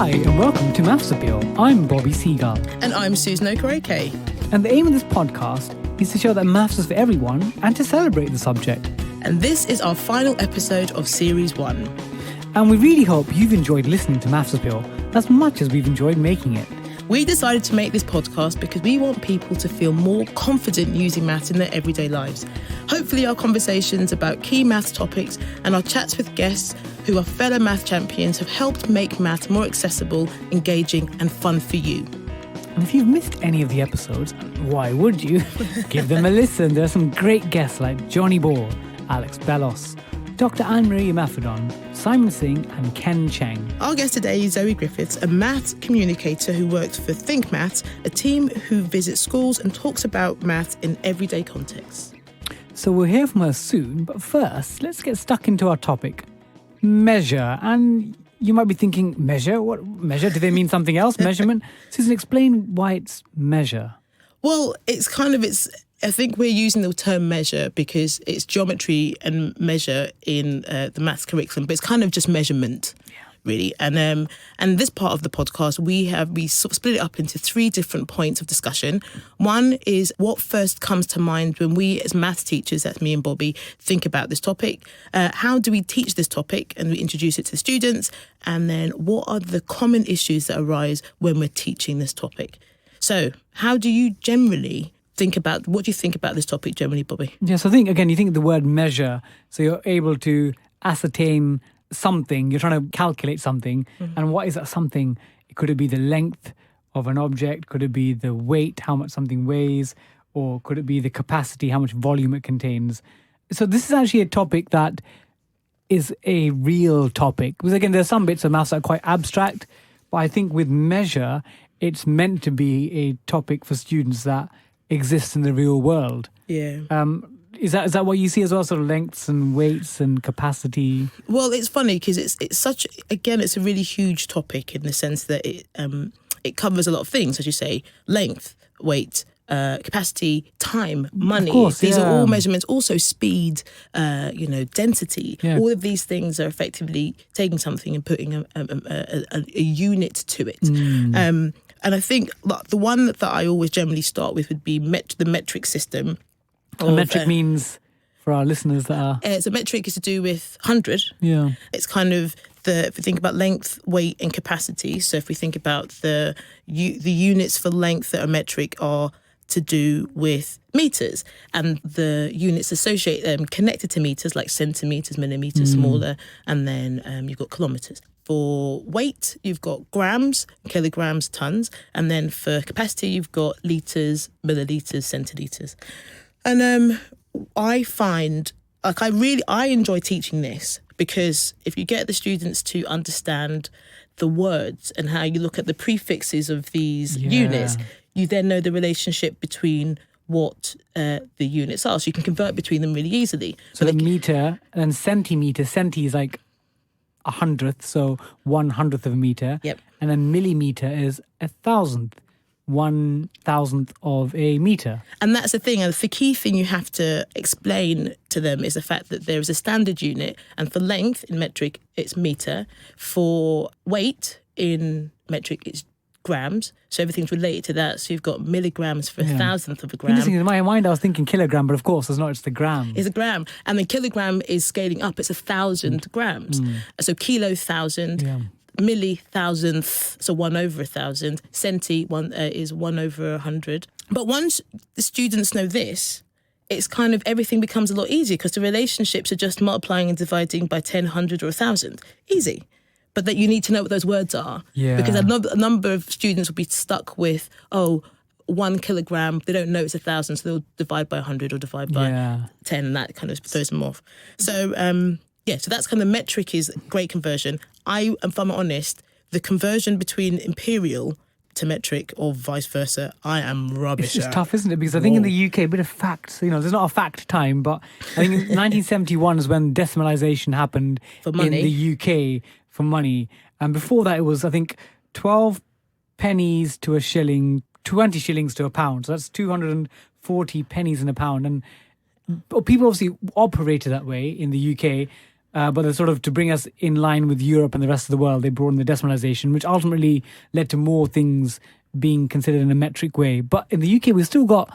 Hi and welcome to Maths Appeal. I'm Bobby Seagull. And I'm Susan Okereke. And the aim of this podcast is to show that maths is for everyone and to celebrate the subject. And this is our final episode of Series 1. And we really hope you've enjoyed listening to Maths Appeal as much as we've enjoyed making it. We decided to make this podcast because we want people to feel more confident using maths in their everyday lives. Hopefully our conversations about key maths topics and our chats with guests who are fellow math champions have helped make maths more accessible, engaging and fun for you. And if you've missed any of the episodes, why would you? Give them a listen. There are some great guests like Johnny Ball, Alex Bellos, Dr. Anne-Marie Maffedon, Simon Singh and Ken Cheng. Our guest today is Zoe Griffiths, a maths communicator who works for Think Maths, a team who visits schools and talks about maths in everyday contexts. So we'll hear from her soon, but first, let's get stuck into our topic, measure. And you might be thinking, measure? What measure? Do they mean something else? Measurement? Susan, explain why it's measure. Well, I think we're using the term measure because it's geometry and measure in the maths curriculum, but it's kind of just measurement, really. And this part of the podcast, we sort of split it up into 3 different points of discussion. One is what first comes to mind when we as maths teachers, that's me and Bobby, think about this topic. How do we teach this topic and we introduce it to the students? And then what are the common issues that arise when we're teaching this topic? So how do you generally what do you think about this topic generally, Bobby? Yes, I think, again, you think of the word measure, so you're able to ascertain something, you're trying to calculate something, and what is that something? Could it be the length of an object? Could it be the weight, how much something weighs? Or could it be the capacity, how much volume it contains? So this is actually a topic that is a real topic. Because again, there's some bits of maths that are quite abstract, but I think with measure, it's meant to be a topic for students that exists in the real world. Yeah. Is that what you see as well, sort of lengths and weights and capacity? Well, it's funny because it's a really huge topic in the sense that it covers a lot of things, as you say, length, weight, capacity, time, money. Of course, these are all measurements. Also speed, density. Yeah. All of these things are effectively taking something and putting a unit to it. And I think the one that I always generally start with would be the metric system. A metric means, for our listeners that are... So metric is to do with 100. Yeah. It's kind of if we think about length, weight and capacity. So if we think about the units for length that are metric are to do with meters, and the units connected to meters like centimeters, millimeters, smaller, and then you've got kilometers. For weight, you've got grams, kilograms, tons, and then for capacity, you've got liters, milliliters, centiliters. And I find, I enjoy teaching this because if you get the students to understand the words and how you look at the prefixes of these units, you then know the relationship between what the units are. So you can convert between them really easily. So the meter and centimeter, centi is like 100th, so 1/100th of a meter. Yep. And then millimeter is 1,000th, 1,000th of a meter. And that's the thing. And the key thing you have to explain to them is the fact that there is a standard unit. And for length in metric, it's meter. For weight in metric, it's grams. So everything's related to that. So you've got milligrams for 1,000th of a gram. Interesting. In my mind, I was thinking kilogram, but of course, it's not. It's the gram. It's a gram. And the kilogram is scaling up. It's 1,000 grams. So kilo, 1,000. Yeah. Milli, 1,000th, so 1/1,000. Centi is 1/100. But once the students know this, it's kind of everything becomes a lot easier because the relationships are just multiplying and dividing by 10, 100 or 1,000. Easy. But that you need to know what those words are. Yeah. Because a number of students will be stuck with, 1 kilogram, they don't know it's 1,000, so they'll divide by 100 or divide by 10, and that kind of throws them off. So, so that's kind of metric is great conversion. If I'm honest, the conversion between imperial to metric or vice versa, I am rubbish It's at. tough, isn't it? Because I think in the UK, a bit of facts, there's not a fact time, but I think in 1971 is when decimalisation happened For money. in the UK for money. And before that, it was, I think, 12 pennies to a shilling, 20 shillings to a pound. So that's 240 pennies in a pound. And people obviously operated that way in the UK. but they're sort of to bring us in line with Europe and the rest of the world. They brought in the decimalization, which ultimately led to more things being considered in a metric way. But in the UK, we've still got,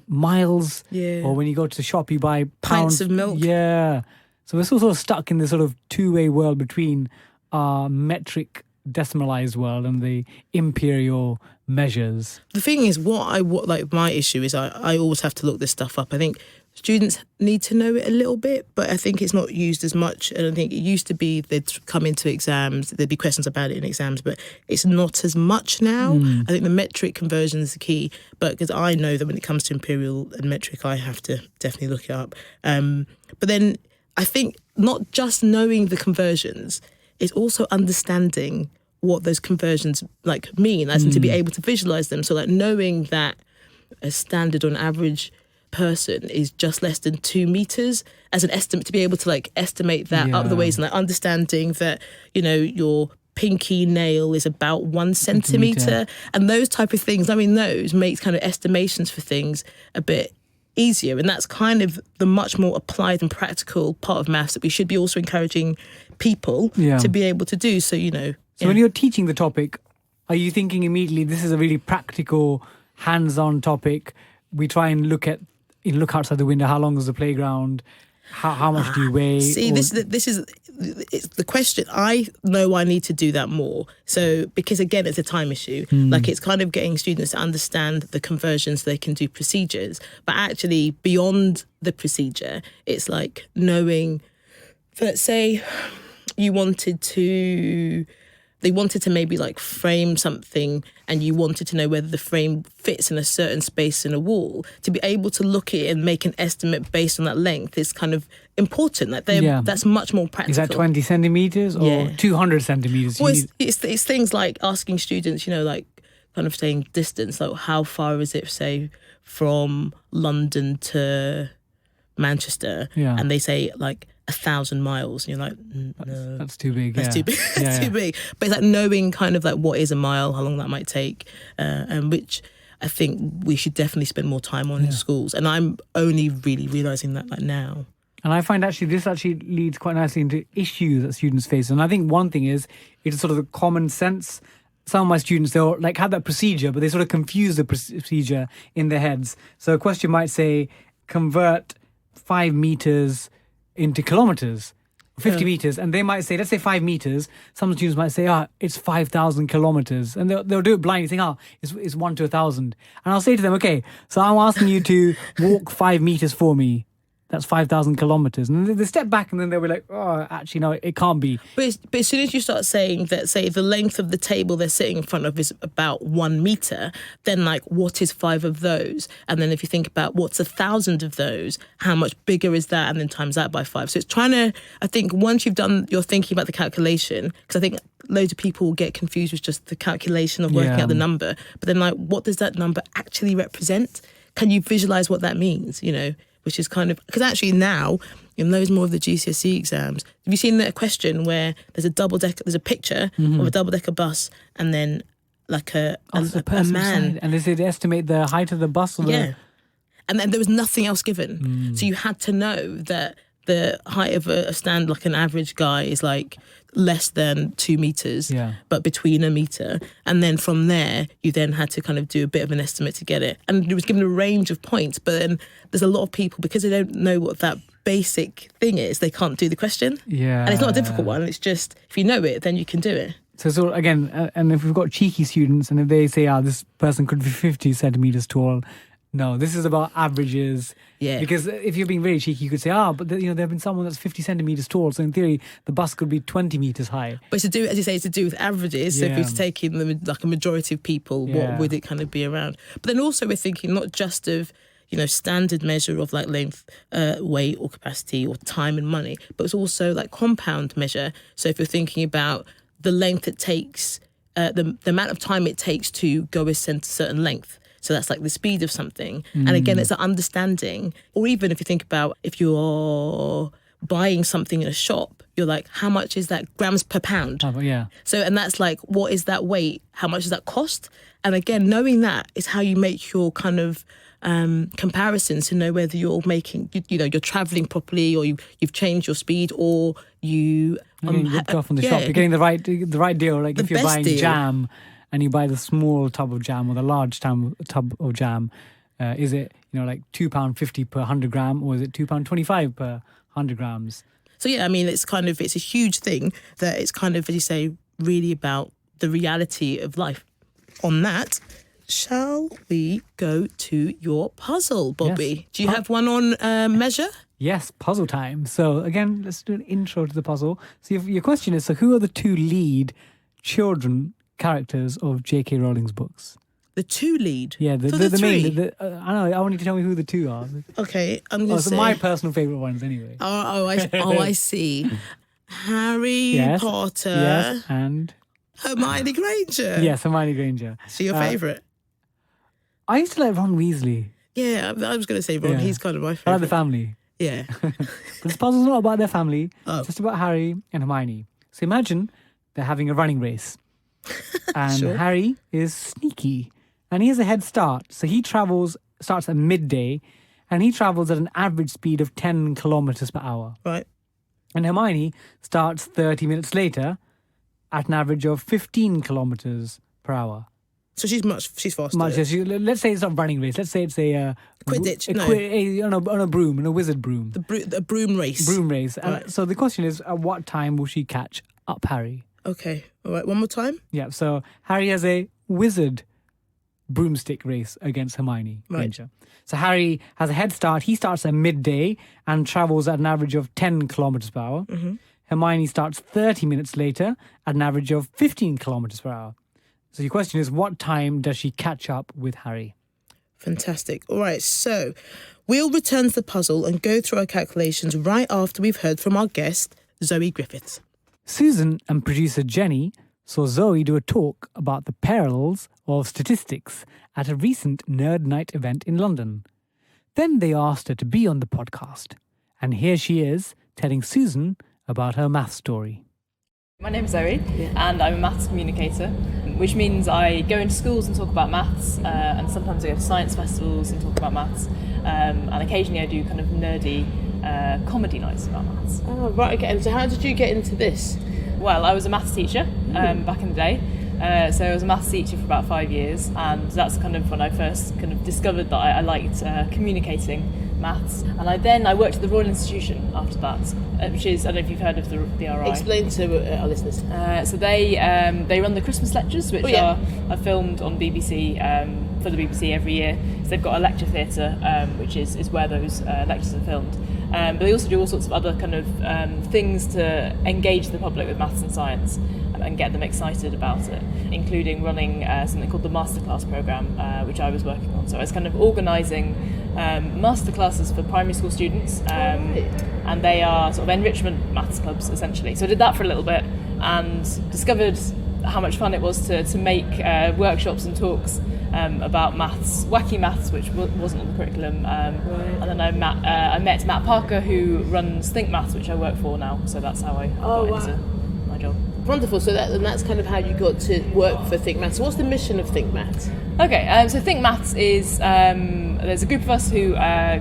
miles. Yeah. Or when you go to the shop, you buy Pints of milk. Yeah. So we're still sort of stuck in this sort of two-way world between our metric decimalized world and the imperial measures. The thing is, my issue is I always have to look this stuff up. I think students need to know it a little bit, but I think it's not used as much. And I think it used to be they'd come into exams, there'd be questions about it in exams, but it's not as much now. I think the metric conversion is the key, but because I know that when it comes to imperial and metric, I have to definitely look it up. But then I think not just knowing the conversions, it's also understanding what those conversions mean, as in to be able to visualize them. So knowing that a standard on average person is just less than 2 meters as an estimate, to be able to estimate that up the ways, and understanding that your pinky nail is about 1 centimeter and those type of things. I mean, those makes kind of estimations for things a bit easier, and that's kind of the much more applied and practical part of maths that we should be also encouraging people to be able to do. So So when you're teaching the topic, are you thinking immediately this is a really practical, hands-on topic? We try and look outside the window. How long is the playground? How much do you weigh? See, this is it's the question. I know I need to do that more. So because again, it's a time issue. It's kind of getting students to understand the conversions so they can do procedures. But actually, beyond the procedure, it's knowing. Let's say you wanted to. They wanted to maybe frame something, and you wanted to know whether the frame fits in a certain space in a wall. To be able to look at it and make an estimate based on that length is kind of important. That's much more practical. Is that 20 centimeters or 200 centimeters? Well, it's things like asking students, kind of saying distance, how far is it, say, from London to Manchester? Yeah. And they say 1,000 miles, and you're like, no, that's too big. That's too big. That's too big. But it's knowing kind of what is a mile, how long that might take, and which I think we should definitely spend more time on in schools. And I'm only really realising that now. And I find this leads quite nicely into issues that students face. And I think one thing is, it's sort of the common sense. Some of my students, they'll have that procedure, but they sort of confuse the procedure in their heads. So a question might say, convert 5 meters into kilometers, 50 meters, and they might say, let's say 5 meters. Some students might say, it's 5,000 kilometers, and they'll do it blindly, saying, it's 1 to 1,000. And I'll say to them, okay, so I'm asking you to walk 5 meters for me. That's 5,000 kilometers. And they step back, and then they'll be like, actually, no, it can't be. But as soon as you start saying that, say, the length of the table they're sitting in front of is about 1 meter, then, what is 5 of those? And then if you think about what's 1,000 of those, how much bigger is that? And then times that by 5. So it's trying to, I think, once you're thinking about the calculation, because I think loads of people get confused with just the calculation of working out the number. But then, what does that number actually represent? Can you visualize what that means, Which is kind of, because actually now, in those more of the GCSE exams, have you seen that question where there's a picture of a double-decker bus, and then a man. And they estimate the height of the bus? And then there was nothing else given. So you had to know that the height of a stand, an average guy, is less than 2 meters, but between a meter. And then from there, you then had to kind of do a bit of an estimate to get it. And it was given a range of points, but then there's a lot of people, because they don't know what that basic thing is, they can't do the question. And it's not a difficult one. It's just, if you know it, then you can do it. So again, and if we've got cheeky students, and if they say, this person could be 50 centimeters tall, no, this is about averages. Yeah. Because if you're being very cheeky, you could say, but there have been someone that's 50 centimeters tall. So in theory, the bus could be 20 meters high. But to do, as you say, to do with averages. So if we're taking a majority of people, what would it kind of be around? But then also we're thinking not just of, standard measure of length, weight or capacity or time and money, but it's also compound measure. So if you're thinking about the length it takes, the amount of time it takes to go a certain length. So that's the speed of something. And again, it's an understanding. Or even if you think about, if you're buying something in a shop, you're how much is that grams per pound? So, and that's what is that weight? How much does that cost? And again, knowing that is how you make your kind of comparisons to know whether you're making, you're traveling properly, or you've changed your speed, or you're getting ripped off in the shop. You're getting the right deal. Like if you're buying jam and you buy the small tub of jam or the large tub of jam, is it like £2.50 per 100 gram, or is it £2.25 per 100 grams? So yeah, I mean, it's a huge thing that it's kind of, as you say, really about the reality of life. On that, shall we go to your puzzle, Bobby? Yes. Do you have one on measure? Yes, puzzle time. So again, let's do an intro to the puzzle. So your question is, so who are the two lead children characters of J.K. Rowling's books? The two lead? Yeah, the main. I know. I want you to tell me who the two are. Okay, I'm going to say... my personal favourite ones, anyway. I see. Harry Potter. Yes, and... Hermione Granger. Yes, Hermione Granger. So your favourite? I used to like Ron Weasley. Yeah, I was going to say Ron. Yeah. He's kind of my favourite. I like the family. Yeah. This puzzle's not about their family. It's just about Harry and Hermione. So imagine they're having a running race. And Harry is sneaky. And he has a head start. So he starts at midday, and he travels at an average speed of 10 kilometres per hour. Right. And Hermione starts 30 minutes later at an average of 15 kilometres per hour. So she's faster. Let's say it's not a running race. Let's say it's a Quidditch. On a broom, on a wizard broom. The broom race. Broom race. Right. So the question is, at what time will she catch up Harry? Okay. All right. One more time. Yeah. So Harry has a wizard broomstick race against Hermione Granger. So Harry has a head start. He starts at midday and travels at an average of 10 kilometres per hour. Mm-hmm. Hermione starts 30 minutes later at an average of 15 kilometres per hour. So your question is, what time does she catch up with Harry? Fantastic. All right, so we'll return to the puzzle and go through our calculations right after we've heard from our guest, Zoe Griffiths. Susan and producer Jenny saw Zoe do a talk about the perils of statistics at a recent Nerd Night event in London. Then they asked her to be on the podcast. And here she is, telling Susan about her math story. My name's Zoe, and I'm a maths communicator, which means I go into schools and talk about maths, and sometimes I go to science festivals and talk about maths, and occasionally I do kind of nerdy comedy nights about maths. Oh, right, okay. And so how did you get into this? Well, I was a maths teacher back in the day. So I was a maths teacher for about 5 years, and that's kind of when I first kind of discovered that I liked communicating maths. And I worked at the Royal Institution after that, which is, I don't know if you've heard of the RI. Explain to our listeners. So they run the Christmas lectures, which are filmed on BBC for the BBC every year. So they've got a lecture theatre, which is where those lectures are filmed. But they also do all sorts of other kind of things to engage the public with maths and science and get them excited about it, including running something called the Masterclass Program, which I was working on. So I was kind of organising masterclasses for primary school students, and they are sort of enrichment maths clubs, essentially. So I did that for a little bit and discovered how much fun it was to make workshops and talks about maths, wacky maths, which wasn't on the curriculum. And then I met Matt Parker, who runs Think Maths, which I work for now. So that's how I got into my job. Wonderful. So that's kind of how you got to work for Think Maths. So what's the mission of Think Maths? Okay, so Think Maths is there's a group of us who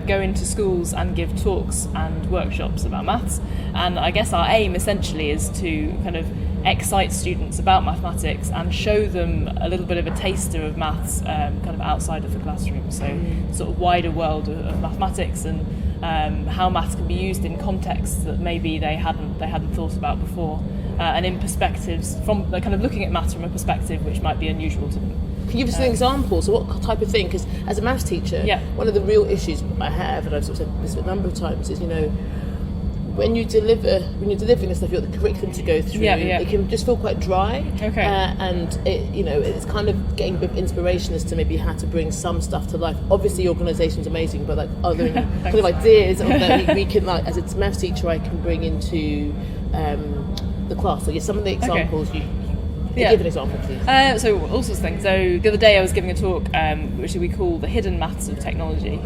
go into schools and give talks and workshops about maths, and I guess our aim essentially is to kind of excite students about mathematics and show them a little bit of a taster of maths kind of outside of the classroom, so sort of wider world of mathematics and how maths can be used in contexts that maybe they hadn't thought about before, and in perspectives from kind of looking at maths from a perspective which might be unusual to them. Can you give us an example? So what type of thing? Because as a maths teacher, one of the real issues I have, and I've sort of said this a number of times, is when you're delivering this stuff, you've got the curriculum to go through. It can just feel quite dry. Okay. And it's kind of getting a bit of inspiration as to maybe how to bring some stuff to life. Obviously, your organisation's amazing, but are there any kind of ideas that we can, as a maths teacher, I can bring into the class? So some of the examples give an example, please. So all sorts of things. So the other day I was giving a talk which we call the hidden maths of technology,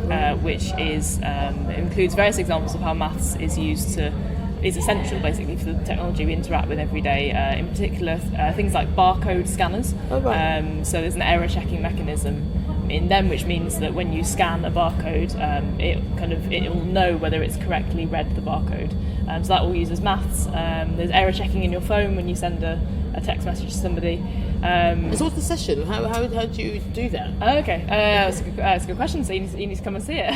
which is includes various examples of how maths is essential basically for the technology we interact with every day. In particular, things like barcode scanners. Oh, right. So there's an error checking mechanism in them, which means that when you scan a barcode, it will know whether it's correctly read the barcode. So that all uses maths. There's error checking in your phone when you send a text message to somebody. So what's the session? How do you do that? Okay, that's a good question. So you need to come and see it.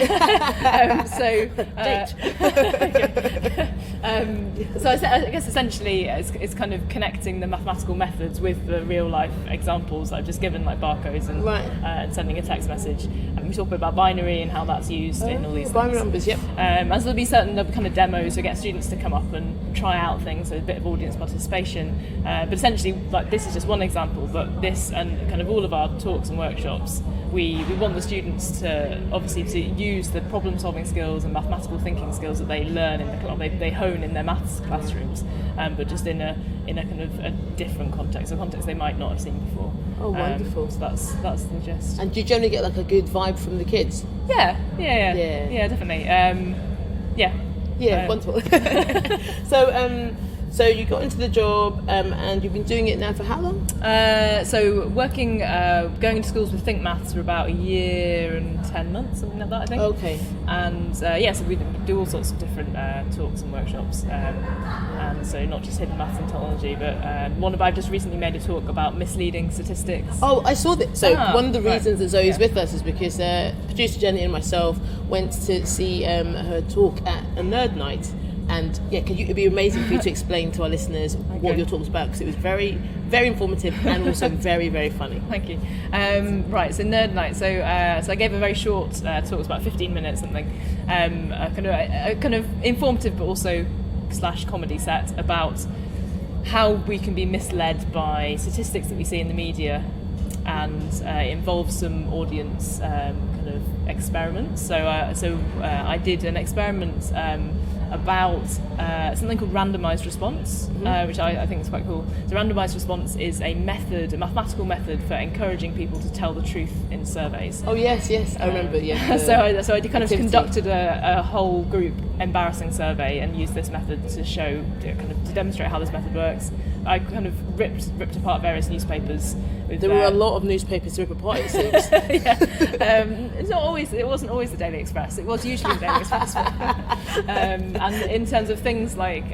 So I guess essentially it's kind of connecting the mathematical methods with the real life examples that I've just given, like barcodes and sending a text message. And we talk about binary and how that's used in all these binary things. numbers. Yep. And so there'll be certain kind of demos to get students to come up and try out things, so a bit of audience participation. But essentially, like, this is just one example. But this and kind of all of our talks and workshops, we want the students to use the problem solving skills and mathematical thinking skills that they learn in they hone in their maths classrooms, but just in a kind of a different context, a context they might not have seen before. Oh, wonderful! So that's the gist. And do you generally get like a good vibe from the kids? Yeah, definitely. Wonderful. So you got into the job, and you've been doing it now for how long? So working, going into schools with Think Maths for about a year and 10 months, something like that, I think. Okay. And so we do all sorts of different talks and workshops, and so not just hidden maths and technology, but I've just recently made a talk about misleading statistics. Oh, I saw that. So one of the right. reasons that Zoe's with us is because producer Jenny and myself went to see her talk at a nerd night. And it'd be amazing for you to explain to our listeners what your talk was about, because it was very, very informative and also very, very funny. Thank you. Right, so Nerd Night. So I gave a very short talk, it was about 15 minutes something, a kind of informative but also / comedy set about how we can be misled by statistics that we see in the media, and it involves some audience kind of experiments. So I did an experiment about something called Randomized Response, which I think is quite cool. So Randomized Response is a mathematical method for encouraging people to tell the truth in surveys. Oh yes, I remember. Yeah. So I kind of conducted a whole group embarrassing survey and used this method to demonstrate how this method works. I kind of ripped apart various newspapers. There were a lot of newspapers to rip apart, it seems. It wasn't always the Daily Express. It was usually the Daily Express. And in terms of things like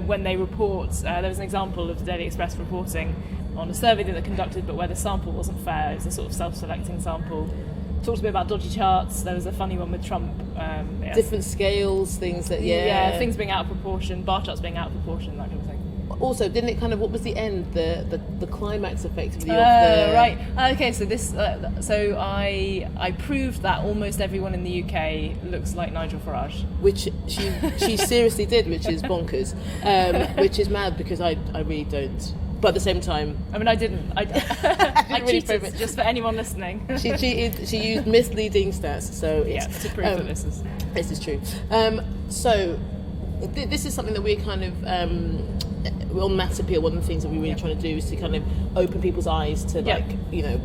when they report, there was an example of the Daily Express reporting on a survey that they conducted, but where the sample wasn't fair. It was a sort of self-selecting sample. Talked a bit about dodgy charts. There was a funny one with Trump. Different scales, things that things being out of proportion, bar charts being out of proportion, that kind of thing. Also, didn't it kind of, what was the end, the climax effectively of the... Right. Okay, so this, so I proved that almost everyone in the UK looks like Nigel Farage. Which she seriously did, which is bonkers, which is mad, because I really don't. But at the same time, I mean, I didn't. I really cheated, prove it. just for anyone listening. She cheated. She used misleading stats. So to prove that this is true. So this is something that we're kind of on Maths Appeal. One of the things that we're really trying to do is to kind of open people's eyes to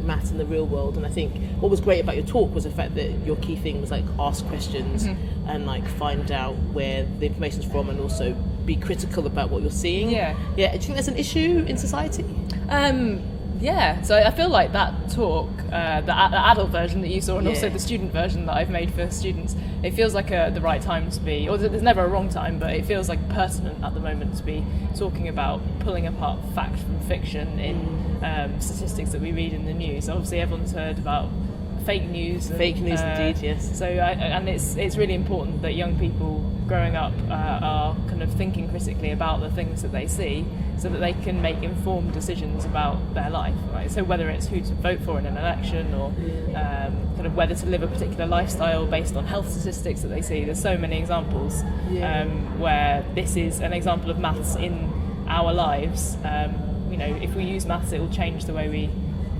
maths in the real world. And I think what was great about your talk was the fact that your key thing was like ask questions and like find out where the information's from, and also be critical about what you're seeing. Do you think there's an issue in society? So I feel like that talk, the adult version that you saw, and also the student version that I've made for students, it feels like the right time to be, or there's never a wrong time, but it feels like pertinent at the moment to be talking about pulling apart fact from fiction in statistics that we read in the news. Obviously everyone's heard about fake news. Indeed, yes. So it's really important that young people growing up are kind of thinking critically about the things that they see, so that they can make informed decisions about their life, right? So whether it's who to vote for in an election, or kind of whether to live a particular lifestyle based on health statistics that they see. There's so many examples where this is an example of maths in our lives. If we use maths, it will change the way we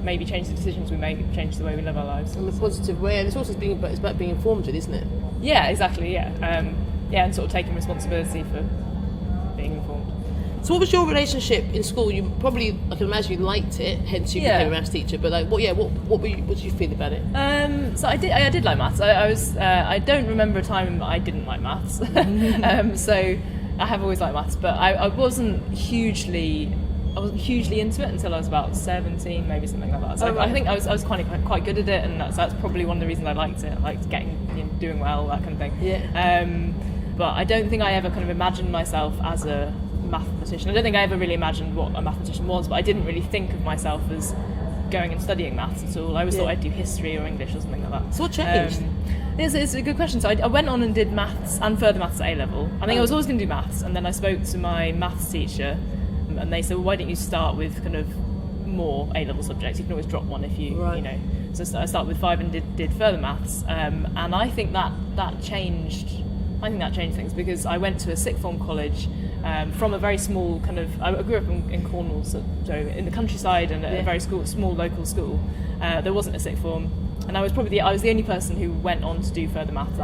maybe change the decisions we make, change the way we live our lives. In a positive way, and it's also it's about being informed, isn't it? Yeah, exactly, and sort of taking responsibility for being informed. So what was your relationship in school? You probably, I can imagine you liked it, hence you became a maths teacher, but like, what did you feel about it? So I did like maths. I don't remember a time I didn't like maths. So I have always liked maths, but I wasn't hugely I wasn't hugely into it until I was about 17, maybe something like that. So I think I was quite good at it, and that's probably one of the reasons I liked it. I liked doing well, that kind of thing. Yeah. But I don't think I ever kind of imagined myself as a mathematician. I don't think I ever really imagined what a mathematician was, but I didn't really think of myself as going and studying maths at all. I always thought I'd do history or English or something like that. So what changed? It's a good question. So I went on and did maths and further maths at A-level. I think I was always going to do maths, and then I spoke to my maths teacher, and they said, well, why don't you start with kind of more A-level subjects? You can always drop one if you know. So I started with 5 and did further maths, and I think that changed. I think that changed things, because I went to a sixth form college from a very small kind of. I grew up in Cornwall, so in the countryside, and at a very small local school. There wasn't a sixth form, and I was the only person who went on to do further maths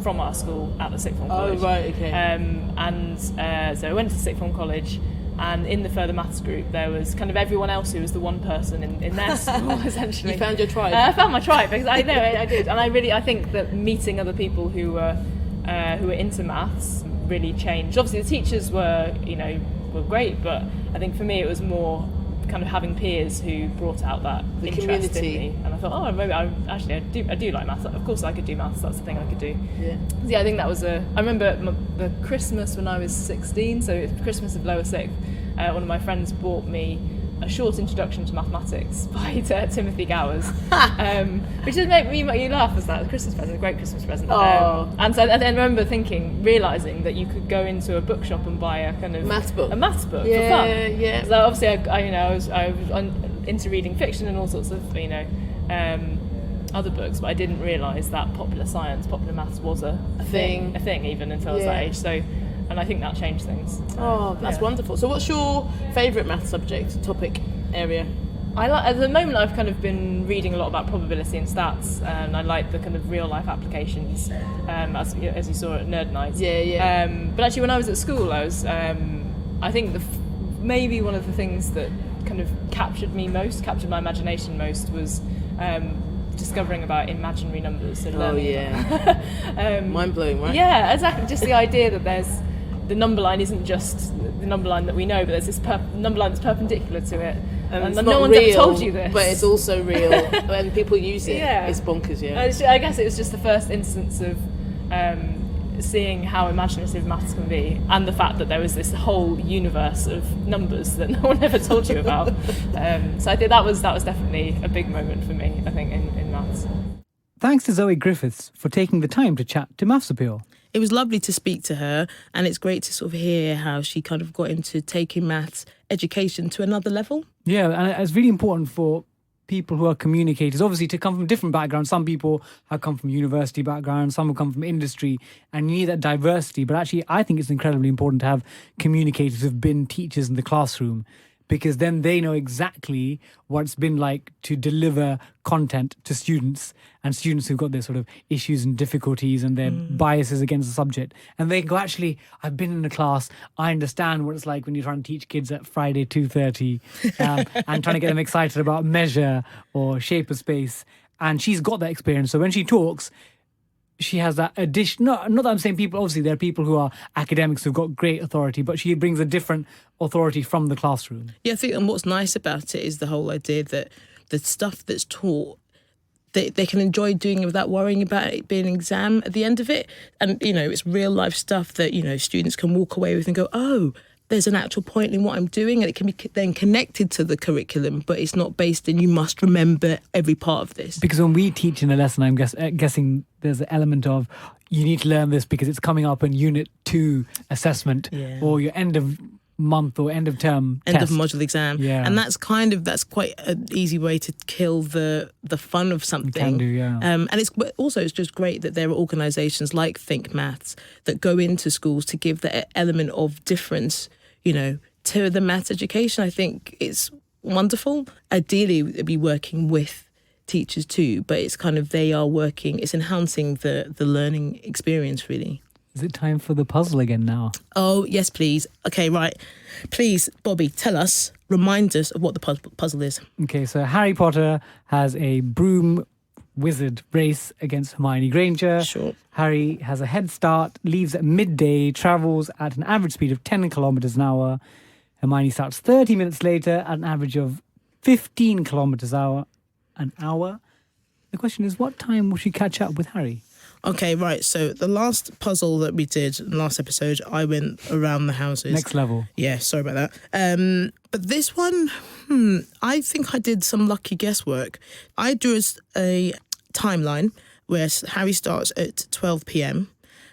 from our school at the sixth form college. Oh right, okay. So I went to sixth form college. And in the further maths group, there was kind of everyone else who was the one person in their school, essentially. You found your tribe. I found my tribe, because I did, and I think that meeting other people who were into maths really changed. Obviously, the teachers were great, but I think for me it was more kind of having peers who brought out that the interest community. in me. And I thought, maybe I do like maths. Of course, I could do maths. That's the thing I could do. Yeah. I think that was I remember the Christmas when I was 16. So it's Christmas of lower sixth. One of my friends bought me a short introduction to mathematics by Timothy Gowers, which just made me laugh as that. A Christmas present, a great Christmas present. And so I then remember realising that you could go into a bookshop and buy a kind of maths book for fun. Yeah. So obviously I was into reading fiction and all sorts of other books, but I didn't realise that popular science, popular maths was a thing even until I was that age. So. And I think that changed things. That's wonderful. So what's your favourite math subject, topic, area? At the moment I've kind of been reading a lot about probability and stats, and I like the kind of real life applications, as you saw at Nerd Night. Yeah. But actually when I was at school, I was, I think maybe one of the things that kind of captured my imagination most was discovering about imaginary numbers. So mind blowing, right? Yeah, exactly. Just the idea that there's the number line isn't just the number line that we know, but there's this number line that's perpendicular to it, and no one's ever told you this. But it's also real when people use it. Yeah. It's bonkers. Yeah. I guess it was just the first instance of seeing how imaginative maths can be, and the fact that there was this whole universe of numbers that no one ever told you about. So I think that was definitely a big moment for me, I think, in maths. Thanks to Zoe Griffiths for taking the time to chat to Maths Appeal. It was lovely to speak to her, and it's great to sort of hear how she kind of got into taking maths education to another level. Yeah, and it's really important for people who are communicators, obviously, to come from different backgrounds. Some people have come from university backgrounds, some have come from industry, and you need that diversity. But actually, I think it's incredibly important to have communicators who've been teachers in the classroom, because then they know exactly what it's been like to deliver content to students, and students who've got their sort of issues and difficulties and their biases against the subject. And they go, actually, I've been in a class, I understand what it's like when you're trying to teach kids at Friday 2:30 and trying to get them excited about measure or shape of space. And she's got that experience. So when she talks, she has that addition. Not that I'm saying people, obviously there are people who are academics who've got great authority, but she brings a different authority from the classroom. Yeah, I think, and what's nice about it is the whole idea that the stuff that's taught, they can enjoy doing it without worrying about it being an exam at the end of it. And, it's real life stuff that, students can walk away with and go, oh, there's an actual point in what I'm doing, and it can be then connected to the curriculum, but it's not based in you must remember every part of this. Because when we teach in a lesson, I'm guessing there's an element of you need to learn this because it's coming up in Unit 2 assessment or your end of month or end of term end test. of module exam. Yeah. And that's quite an easy way to kill the fun of something. You can do, yeah. And it's just great that there are organisations like Think Maths that go into schools to give the element of difference, to the maths education. I think it's wonderful. Ideally, they'd be working with teachers too, but it's kind of it's enhancing the learning experience, really. Is it time for the puzzle again now? Oh, yes, please. Okay, right. Please, Bobby, remind us of what the puzzle is. Okay, so Harry Potter has a broom wizard race against Hermione Granger. Sure. Harry has a head start, leaves at midday, travels at an average speed of 10 kilometers an hour. Hermione starts 30 minutes later at an average of 15 kilometers an hour. The question is, what time will she catch up with Harry? Okay, right. So the last puzzle that we did in the last episode, I went around the houses. Next level. Yeah, sorry about that. But this one, I think I did some lucky guesswork. I drew a timeline where Harry starts at 12 p.m.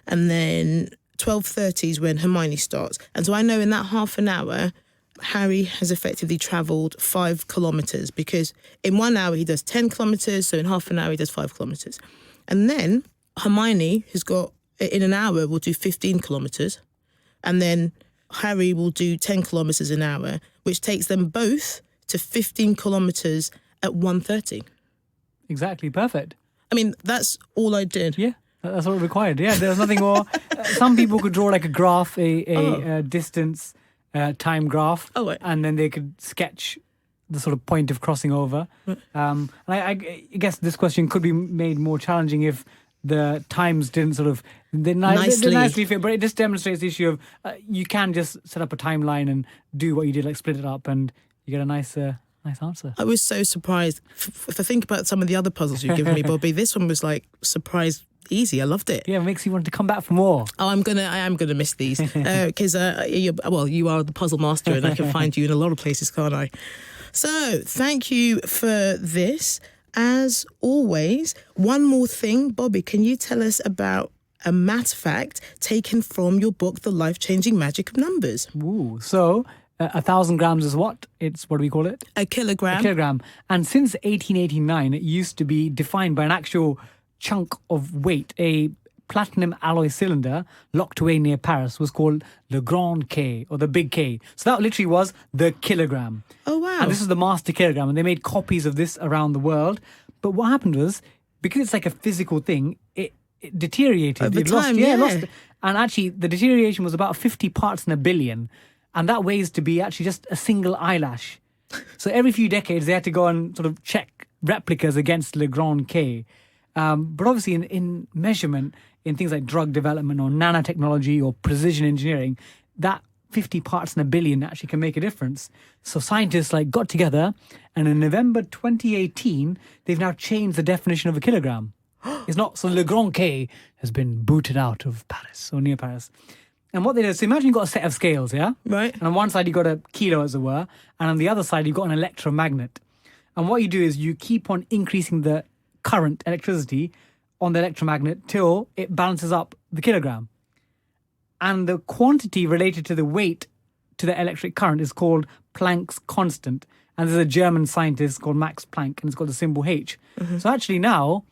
and then 12:30 is when Hermione starts. And so I know in that half an hour, Harry has effectively travelled 5 kilometres, because in 1 hour he does 10 kilometres, so in half an hour he does 5 kilometres. And then Hermione has got, in an hour, will do 15 kilometres. And then Harry will do 10 kilometres an hour, which takes them both to 15 kilometres at 1:30. Exactly, perfect. I mean, that's all I did. Yeah, that's all required. Yeah, there's nothing more. Some people could draw like a graph, a distance time graph, and then they could sketch the sort of point of crossing over. And I guess this question could be made more challenging if the times didn't sort of they nicely fit, but it just demonstrates the issue of you can just set up a timeline and do what you did, like split it up, and you get a nice answer. I was so surprised. If I think about some of the other puzzles you've given me, Bobby, this one was like surprise easy. I loved it. Yeah, it makes you want to come back for more. Oh, I am gonna miss these because you are the puzzle master, and I can find you in a lot of places, can't I? So thank you for this. As always, one more thing, Bobby, can you tell us about a math fact taken from your book, The Life-Changing Magic of Numbers? Ooh, so 1,000 grams is what? It's, what do we call it? A kilogram. A kilogram. And since 1889, it used to be defined by an actual chunk of weight. A platinum alloy cylinder locked away near Paris was called Le Grand K, or the Big K. So that literally was the kilogram. Oh, wow. And this is the master kilogram, and they made copies of this around the world. But what happened was, because it's like a physical thing, it deteriorated. Over it time, lost. And actually, the deterioration was about 50 parts in a billion. And that weighs to be actually just a single eyelash. So every few decades, they had to go and sort of check replicas against Le Grand K. But obviously, in measurement, in things like drug development or nanotechnology or precision engineering, that 50 parts in a billion actually can make a difference. So scientists got together, and in November 2018, they've now changed the definition of a kilogram. It's not, so Le Grand K has been booted out of Paris or near Paris. And what they do, so imagine you've got a set of scales, yeah? Right. And on one side you've got a kilo, as it were, and on the other side you've got an electromagnet. And what you do is you keep on increasing the current, electricity, on the electromagnet till it balances up the kilogram. And the quantity related to the weight to the electric current is called Planck's constant. And there's a German scientist called Max Planck, and it's got the symbol H. Mm-hmm. So actually now,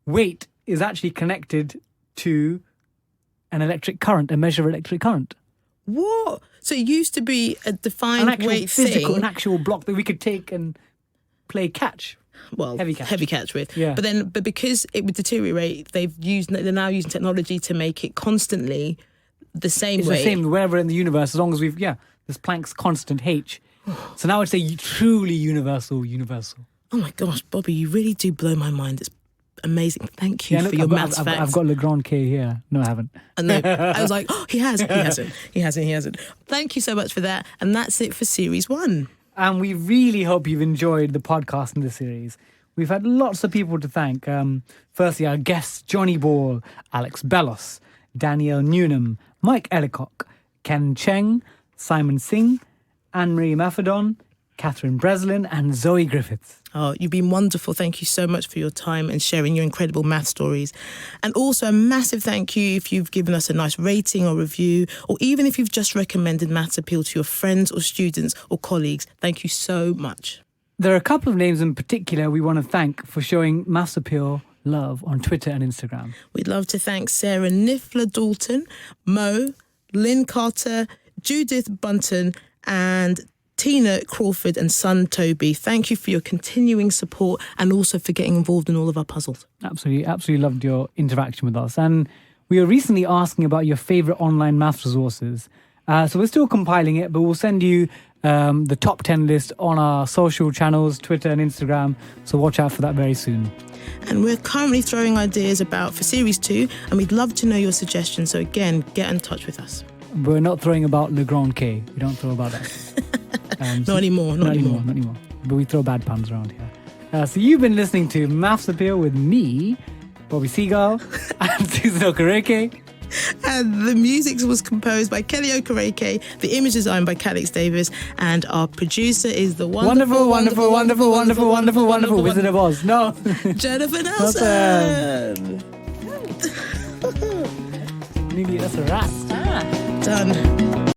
weight is actually connected to an electric current, a measure of electric current. What? So it used to be a defined weight thing. An actual block that we could take and play catch. Well, heavy catch with. Yeah. But because it would deteriorate, they're now using technology to make it constantly the same weight. It's the same wherever in the universe, as long as there's Planck's constant H. So now it's a truly universal. Oh my gosh, Bobby, you really do blow my mind. It's amazing. Thank you for your maths facts. I've got Le Grand K here. No, I haven't. And I was like, oh, he hasn't. Thank you so much for that. And that's it for Series 1. And we really hope you've enjoyed the podcast in this series. We've had lots of people to thank. Firstly, our guests, Johnny Ball, Alex Bellos, Danielle Newnham, Mike Ellicock, Ken Cheng, Simon Singh, Anne-Marie Maffedon, Catherine Breslin, and Zoe Griffiths. Oh, you've been wonderful. Thank you so much for your time and sharing your incredible math stories. And also a massive thank you if you've given us a nice rating or review, or even if you've just recommended Maths Appeal to your friends or students or colleagues. Thank you so much. There are a couple of names in particular we want to thank for showing Maths Appeal love on Twitter and Instagram. We'd love to thank Sarah Niffler Dalton, Mo, Lynn Carter, Judith Bunton, and Tina Crawford and son Toby. Thank you for your continuing support and also for getting involved in all of our puzzles. Absolutely loved your interaction with us. And we were recently asking about your favourite online maths resources. So we're still compiling it, but we'll send you the top 10 list on our social channels, Twitter and Instagram. So watch out for that very soon. And we're currently throwing ideas about for Series 2, and we'd love to know your suggestions. So again, get in touch with us. we're not throwing about Le Grand K. We don't throw about that. Not anymore. Not anymore. But we throw bad puns around here. So you've been listening to Maths Appeal with me, Bobby Seagull, and Susan Okereke. And the music was composed by Kelly Okereke, the image design by Calix Davis, and our producer is the wonderful Wizard of Oz. No. Jennifer Nelson. Maybe that's a wrap. Done.